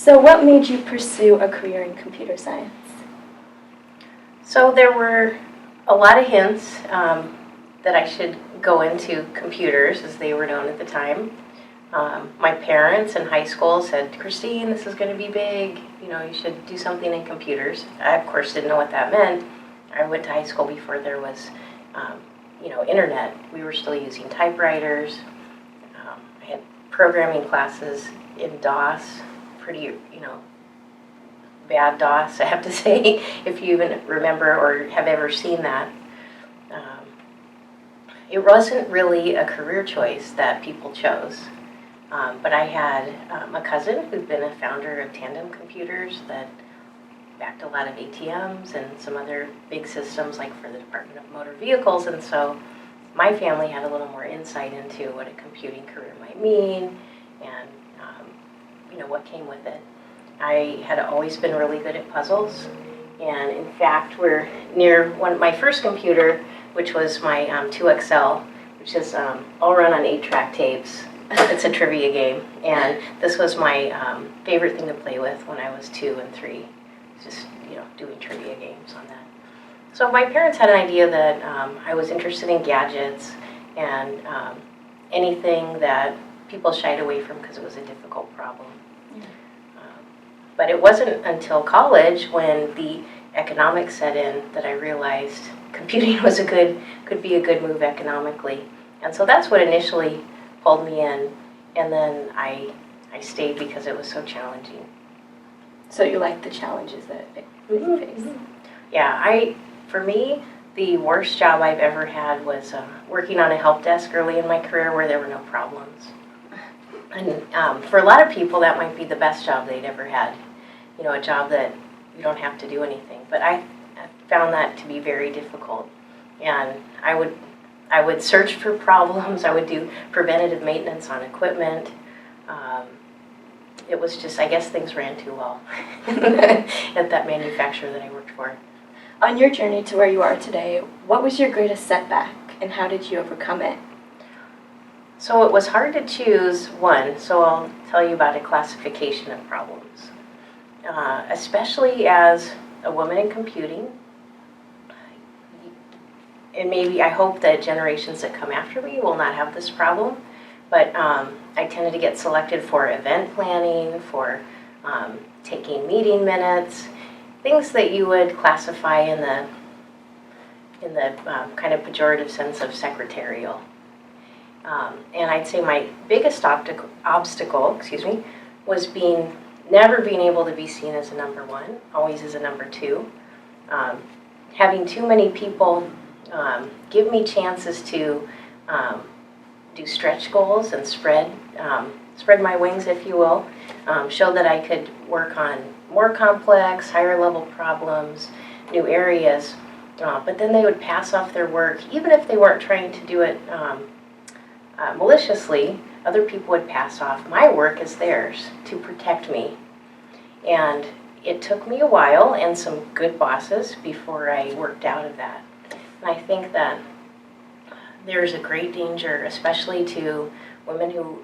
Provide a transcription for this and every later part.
So what made you pursue a career in computer science? So there were a lot of hints that I should go into computers, as they were known at the time. My parents in high school said, "Christine, this is going to be big. You should do something in computers." I, of course, didn't know what that meant. I went to high school before there was, internet. We were still using typewriters. I had programming classes in DOS, pretty, bad DOS, I have to say, if you even remember or have ever seen that. It wasn't really a career choice that people chose. But I had a cousin who'd been a founder of Tandem Computers that backed a lot of ATMs and some other big systems like for the Department of Motor Vehicles, and so my family had a little more insight into what a computing career might mean and what came with it. I had always been really good at puzzles, and in fact we're near my first computer, which was my 2XL, which is all run on 8-track tapes. It's a trivia game, and this was my favorite thing to play with when I was 2 and 3. Just doing trivia games on that. So my parents had an idea that I was interested in gadgets and anything that people shied away from because it was a difficult problem. But it wasn't until college, when the economics set in, that I realized computing could be a good move economically. And so that's what initially pulled me in, and then I stayed because it was so challenging. So you liked the challenges that you faced? Yeah, for me, the worst job I've ever had was working on a help desk early in my career where there were no problems. And for a lot of people, that might be the best job they'd ever had. A job that you don't have to do anything. But I found that to be very difficult. And I would search for problems. I would do preventative maintenance on equipment. It was just, I guess things ran too well at that manufacturer that I worked for. On your journey to where you are today, what was your greatest setback and how did you overcome it? So it was hard to choose one, so I'll tell you about a classification of problems. Especially as a woman in computing, and maybe I hope that generations that come after me will not have this problem, but I tended to get selected for event planning, for taking meeting minutes, things that you would classify in the kind of pejorative sense of secretarial. And I'd say my biggest obstacle, was never being able to be seen as a number one, always as a number two. Having too many people give me chances to do stretch goals and spread my wings, if you will, show that I could work on more complex, higher level problems, new areas, but then they would pass off their work, even if they weren't trying to do it maliciously. Other people would pass off my work as theirs to protect me. And it took me a while and some good bosses before I worked out of that. And I think that there's a great danger, especially to women who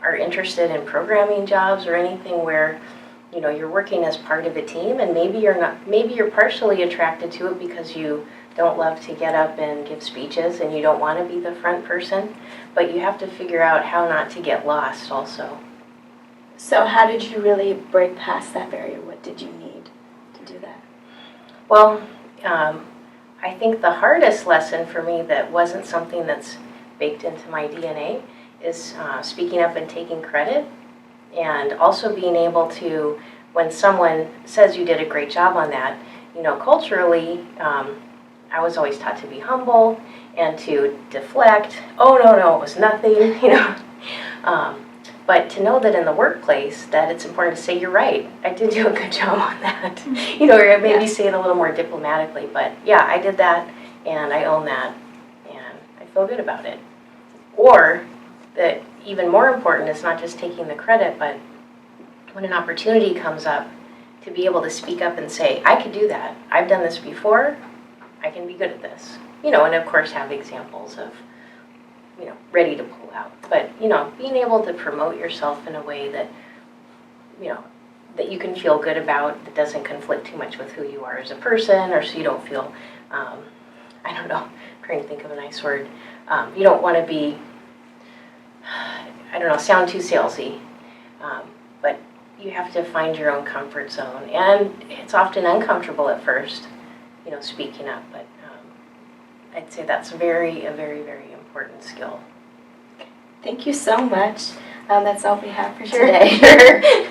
are interested in programming jobs or anything where you're working as part of a team, and maybe you're partially attracted to it because you don't love to get up and give speeches and you don't want to be the front person, but you have to figure out how not to get lost also. So how did you really break past that barrier? What did you need to do that? Well, I think the hardest lesson for me that wasn't something that's baked into my DNA is speaking up and taking credit, and also being able to, when someone says you did a great job on that, culturally, I was always taught to be humble and to deflect. Oh, no, it was nothing, But to know that in the workplace that it's important to say, you're right, I did do a good job on that. Or maybe say it a little more diplomatically, but yeah, I did that and I own that and I feel good about it. Or that even more important is not just taking the credit, but when an opportunity comes up, to be able to speak up and say, I could do that. I've done this before. I can be good at this. And of course have examples of, ready to pull out. But, being able to promote yourself in a way that, that you can feel good about, that doesn't conflict too much with who you are as a person, or so you don't feel, I don't know, I'm trying to think of a nice word. You don't want to be, I don't know, sound too salesy, but you have to find your own comfort zone, and it's often uncomfortable at first, speaking up, but I'd say that's a very, very important skill. Thank you so much. That's all we have for Sure. today.